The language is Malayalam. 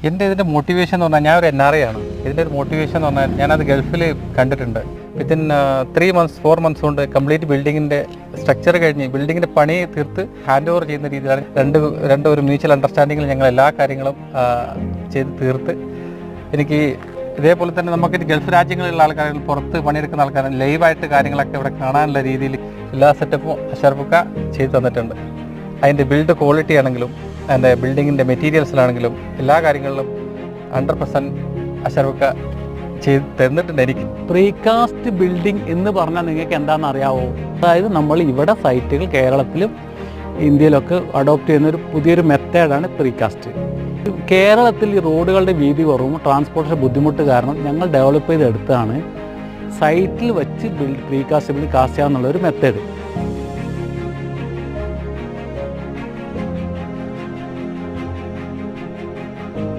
എൻ്റെ ഇതിൻ്റെ മോട്ടിവേഷൻ എന്ന് പറഞ്ഞാൽ ഞാൻ ഒരു NRI ആണ്. ഇതിൻ്റെ ഒരു മോട്ടിവേഷൻ എന്ന് പറഞ്ഞാൽ ഞാനത് ഗൾഫിൽ കണ്ടിട്ടുണ്ട്. വിത്തിൻ 3 months 4 months കൊണ്ട് കംപ്ലീറ്റ് ബിൽഡിങ്ങിൻ്റെ സ്ട്രക്ചർ കഴിഞ്ഞ് ബിൽഡിങ്ങിൻ്റെ പണി തീർത്ത് ഹാൻഡ് ഓവർ ചെയ്യുന്ന രീതിയിലാണ് രണ്ട് ഒരു മ്യൂച്വൽ അണ്ടർസ്റ്റാൻഡിങ്ങിൽ ഞങ്ങൾ എല്ലാ കാര്യങ്ങളും ചെയ്ത് തീർത്ത് എനിക്ക് ഇതേപോലെ തന്നെ നമുക്ക് ഗൾഫ് രാജ്യങ്ങളിലുള്ള ആൾക്കാർ പുറത്ത് പണിയെടുക്കുന്ന ആൾക്കാർ ലൈവായിട്ട് കാര്യങ്ങളൊക്കെ ഇവിടെ കാണാനുള്ള രീതിയിൽ എല്ലാ സെറ്റപ്പും അഷറഫുക്ക ചെയ്തു തന്നിട്ടുണ്ട്. അതിൻ്റെ ബിൽഡ് ക്വാളിറ്റി ആണെങ്കിലും അതിൻ്റെ ബിൽഡിങ്ങിൻ്റെ മെറ്റീരിയൽസിലാണെങ്കിലും എല്ലാ കാര്യങ്ങളിലും 100% അഷറഫുക്ക ചെയ്ത് തന്നിട്ടുണ്ട്. എനിക്ക് പ്രീകാസ്റ്റ് ബിൽഡിംഗ് എന്ന് പറഞ്ഞാൽ നിങ്ങൾക്ക് എന്താണെന്ന് അറിയാവോ? അതായത് നമ്മൾ ഇവിടെ സൈറ്റുകൾ കേരളത്തിലും ഇന്ത്യയിലൊക്കെ അഡോപ്റ്റ് ചെയ്യുന്ന ഒരു പുതിയൊരു മെത്തേഡാണ് പ്രീകാസ്റ്റ്. കേരളത്തിൽ ഈ റോഡുകളുടെ വീതി കുറവും ട്രാൻസ്പോർട്ടേഷൻ ബുദ്ധിമുട്ട് കാരണം ഞങ്ങൾ ഡെവലപ്പ് ചെയ്തെടുത്താണ് സൈറ്റിൽ വെച്ച് പ്രീകാസ്റ്റ് ബിൽഡിംഗ് കാസ്റ്റ് ചെയ്യാന്നുള്ളൊരു മെത്തേഡ്.